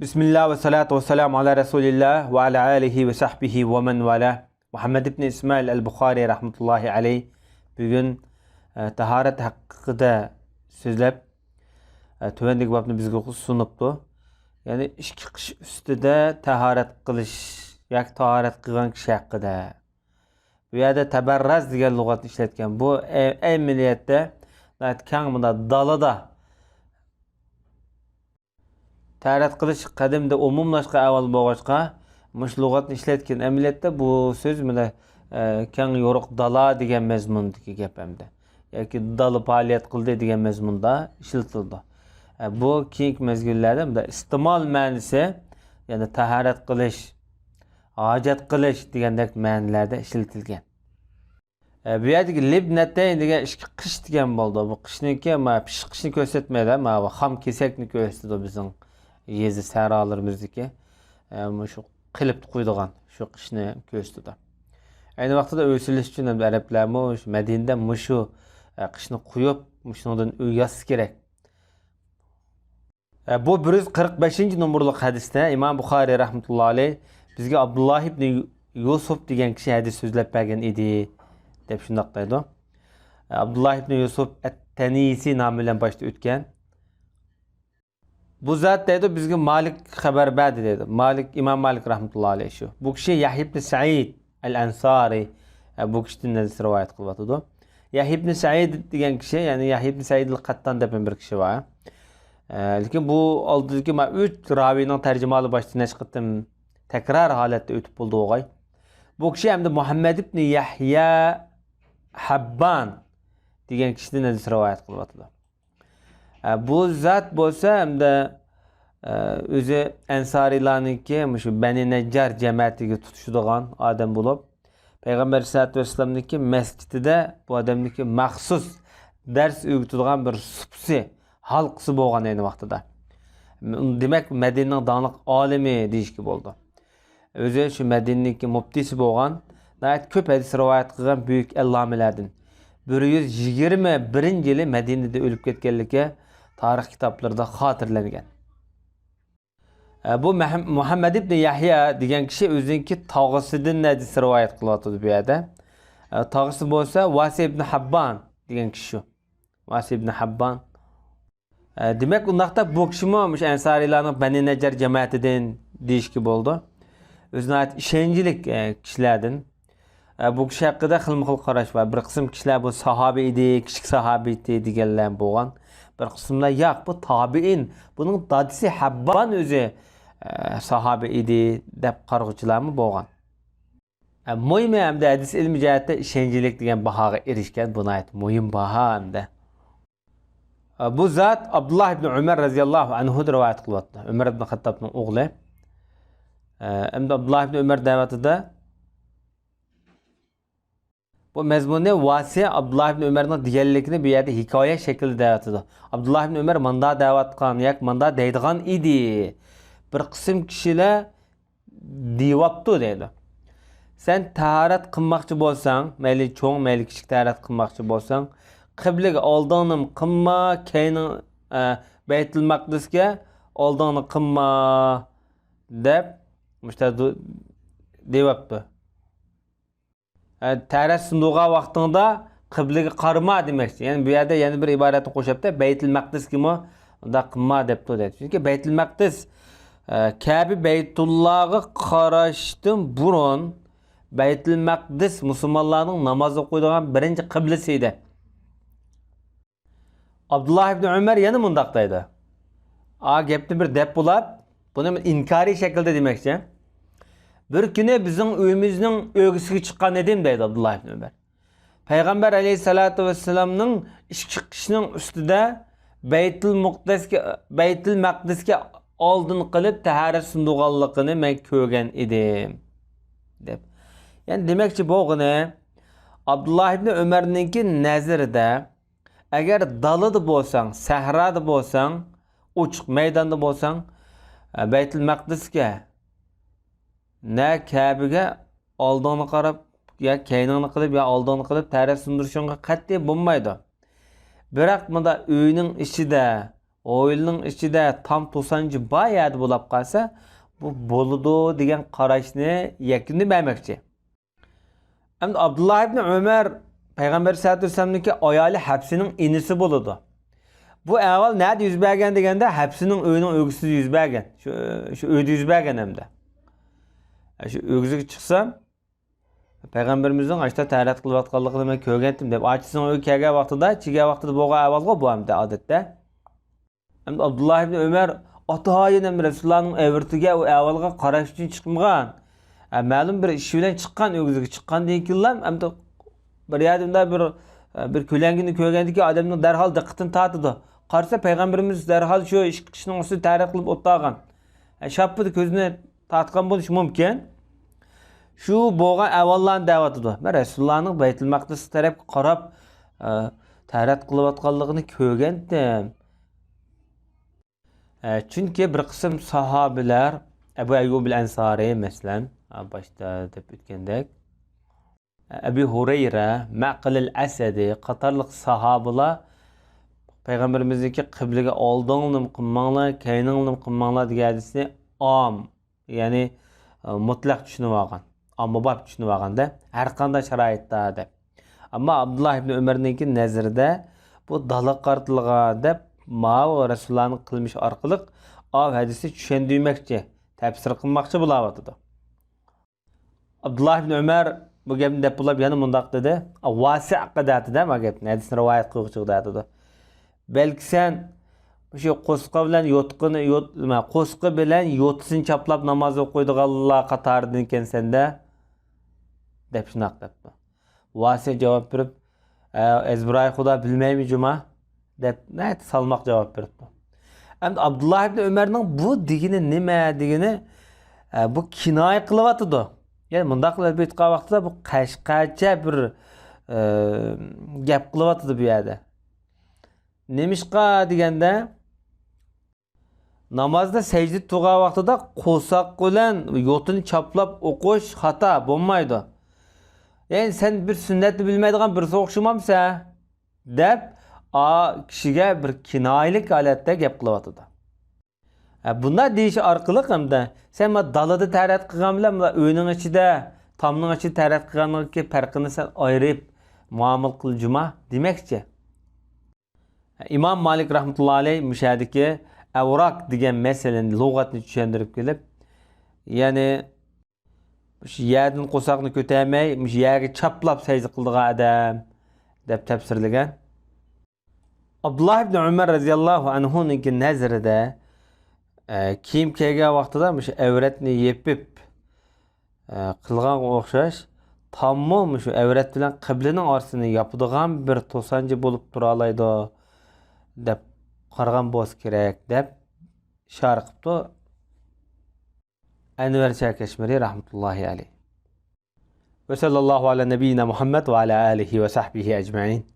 Bismillah ve salatu ve selamu ala Resulillah ve ala alihi ve sahbihi ve men vala. Muhammed ibn İsmail el-Bukhari rahmetullahi aleyh bugün taharet hakkında sözlep tövendeki babını bizge sunuptu. Yani iki kış üstüde taharet kılış, yak taharet kılgan kişi hakkında. Bu yerde teberraz diye lügat işletken bu emniyette kângımda dalıda taharet kılış kadimde umumlaşqa avval boğaçqa muş lügatni işletken emniyette bu söz mine kâng yoruk dala degan mezmundaki gepemde. Yoki dalı faaliyet kıldı degan mezmunda işletildi. Bu keyingi mezgillerde istimal ma'nisi yani taharet kılış, hacet kılış degandek ma'nilerde işletilgan. Bu yerdagi libnateyn degan ikki qish degan bo'ldi. Bu qishniki pish qishni ko'rsatmaydi, bu xam kesakni ko'rsatdi bizning yezi sahrolarimizdagi. Shu qilib qo'ydigan shu qishni ko'rsatdi. Ayni vaqtida o'silish uchun ham arablar Madinada mushu qishni qo'yib, shundan uyasi kerak. Bu 145-numurli hadisda İmam Buxoriy rahmetullohi alayh bizga Abdullah ibn Yusuf degan kishi hadis so'zlab bergan edi deb shundoq deydi. Abdullah ibn Yusuf at-Tanisi nomi bilan boshda o'tgan. Bu zot deydi bizga Malik xabar berdi dedi. İmam Malik rahmetullohi alayh shu. Bu kishi Yahya ibn Sa'id al-Ansari bu kishidan rivoyat qilyapti. Yahya ibn Sa'id degan kishi, ya'ni Yahya ibn Sa'id al-Qattan degan bir kishi bor. Lekin bu oldidagi 3 raviyning tarjimali boshdan chiqdim. Tekrar holatda o'tib bo'ldi o'g'ay. Bu kishi hamda Muhammad ibn Yahya Habban degan kishidan rivoyat qilyapti. Bu zot bo'lsa hamda o'zi Ansarilarniki shu Bani Najjar jamoatiga tutishadigan odam bo'lib, Payg'ambar sollallohu alayhi vasallamniki masjidida bu odamniki maxsus dars o'qitadigan bir supsi halqisi bo'lgan ayni vaqtida. Demak, Madinaning doniq olimi deyishki bo'ldi. O'zi shu Madinaniki muftisi bo'lgan, nəhayət ko'p hadis rivoyat qilgan buyuk allomalardan. 121-yili Madinada o'lib ketganligi tarix kitoblarida xotirlangan. Bu Muhammad ibn Yahya degan kishi o'ziniki tog'asidan hadis rivoyat qilyapti bu yerda. Tog'asi bo'lsa Vasi ibn Habban degan kishi shu. Vasi ibn Habban. Demak, undaqda bu kishi o'sha Ansarilarning Bani Najjar jamoatidan deyishki bo'ldi. O'zini ishonchli kishilardan. Bu kishi haqida xilma-xil qarash var. Bir qism kishilar bu sahobiy edi, kichik sahobiy edi deganlar bo'lgan. Bir qismlar yo'q, bu tabiin. Buning dadisi Habban o'zi sahobiy edi deb qarg'uvchilarmi bo'lgan. Muhimi hamda hadis ilmi jihatda ishonchlik degan bahoga erishgan, buni ayt muhim baho hamda. Bu zot Abdullah ibn Umar radhiyallohu anhu rivoyat qilyapti. Umar ibn Xattobning o'g'li. Hamda Abdullah ibn Umar da'vatida bu mazmunni Vasi Abdullah ibn Umarning deganligini bu yerda hikoya shaklida da'vatida. Abdullah ibn Umar manda da'vat qilgan, yoki manda deydigan edi. Bir qism kishilar deyapti deydi. Sen taharat qilmoqchi bo'lsang, mayli cho'ng, mayli kichik taharat qilmoqchi bo'lsang, qiblaga oldingni qilma, keyin Baytul Maqdisga oldingni qilma deb mushtadu deyapti. Taharat sunduğa vaqtida qiblaga qarama demakchi. Ya'ni bu yerda yana bir iboratni qo'shabda Baytul Maqdisga unda qilma debdi deydi. Chunki Baytul Maqdis Kabe Baytullahga qarashdan burun Baytul Maqdis musulmonlarning namoz o'qiydigan birinchi qiblasi edi. Abdullah ibn Umar yana mundaq deydi. Gapni bir deb bo'lib, buni inkariy shaklda demakchi. Bir kuni bizning uyimizning o'g'isiga chiqqan edim deydi Abdullah ibn Umar. Payg'ambar alayhisolatu vasallamning ikki qishning ustida Baytul Maqdisga oldin qilib taharat sundug'anligini men ko'rgan edim deb. Yani demakchi bo'g'ini Abdullah ibn Umarningki nazarida agar dalada bo'lsang, sahrada bo'lsang, ochiq maydonda bo'lsang, Baytul Maqdisga na Kabe'ga oldini qarab, ya keynini qilib, ya oldini qilib taharat sundurishingga qat'iy bo'lmaydi. Biroq bunda uyning ichida o yılning ichida tam 90 bayat bo'lib qolsa, bu bo'ladi degan qarashni yakuni bermoqchi. Endi Abdullah ibn Ömer Peygamber sallallohu alayhi vasallamniki ayoli Hafsining inisi bo'ladi. Bu avval nerede yüz bergen degende hepsinin öğünün ögüsü yüz bergen. Şu öğüdü yüz bergen hem de. Şu ögüzü çıksam Peygamberimizin açta təhərət qılıb atqanlığını mən kögəndim deyib. Açısının ögü kəgə vaxtıda, çigə vaxtıda boğa əvalğa bu hem de adette. Hem de Abdullah ibn Ömer atayın hem Resulullah'ın əvirtigə o əvalğa qaraş üçün çıxmıqan. Məlum bir işi bilen çıqqan ögüzü çıqqan deyik yıllam. Hem de bir yadımda bir köləngini kögəndi ki adamın dərhal diqqətini tatıdı. Qarsa Peygamberimiz dərhal şu iş kişinin üstü təhərət qılıb otağan. Şapıdı gözünü tatqan buluş mümkün. Şu boğan əvallan dəvatıdır. Mən Resulullah'ın Beytül Maqdis tərəf qarab təhərət qılıb atqanlığını kögəndim. Çünki bir qism sahabiler Ebu Eyyub el-Ensari məsələn başda deyib ötkəndək. Ebu Hureyre, Ma'qil el-Əsədi qatarlıq sahabiler Peygamberimizdeki kıblege aldığınım kılmanlar, kayınınım kılmanlar diye hadisini am, yani mutlak düşünüp algan. Amma bab düşünüp algan da, her kanda şarayette de. Ama Abdullah ibn Ömer'ninki nezirde bu dalı qartılığa da Mavi Resulullah'ın kılmış arkalık av hadisi düşündüymekçi, tefsir kılmakçı bulavatıdı. Abdullah ibn Ömer bu gebini dep bulab yani mundaq dedi. Vasi' qadati da ma gebini hadisini rivayet qiluvchi dedi. Belki sen şu qo'sqa bilan qo'sqa bilan yo'tsin chaplab namoz o'qiydigan Allah qatoridan ekansan-da deb shunaq debdi. Vasi javob berib, "Ezbray xudo bilmaymi juma?" deb nayt salmoq javob berdi. Endi Abdullah ibn Ömer'ning bu digini nima digini bu kinoya qilyapti. Yani bundaq qilib aytgan vaqtida bu qashqacha bir gap qilyapti bu yerda. Nemişqa deganda namazda secde tuğa vaqtida qo'saq bilan yotini chaplab o'qish xato bo'lmaydi. Yani sen bir sünnetni bilmaydigan bir o'xshamamsa deb kishiga bir kinoyalik holatda gap qilyapti. Bunda deyish orqali hamda sen dalada təhərət qilgan bilan uyning ichida, tomning ichida təhərət qilganlikka farqini sen ayirib muomala qiljuma demakchi. İmam Malik rahmetullahi alayh müşahidiki avrak degan meselenin lug'atni tushuntirib kelib, ya'ni shu yerdan qo'saqni ko'tarmay, shu yerga chaplab sajda qildigan odam deb tafsirlagan. Abdullah ibn Umar radhiyallohu anhuning nazarida kiyim kiygan vaqtida shu avratni yepib qilgan o'xshash, tammo shu avrat bilan qiblaning orasini yopadigan bir to'sanchi bo'lib tura oladi deb qaragan bo'lsa kerak deb ishora qilibdi Anvar Kashmiri rahmatullohi alayh. Ve sallallahu ala nebiyyina Muhammed ve ala alihi ve sahbihi ecmaîn.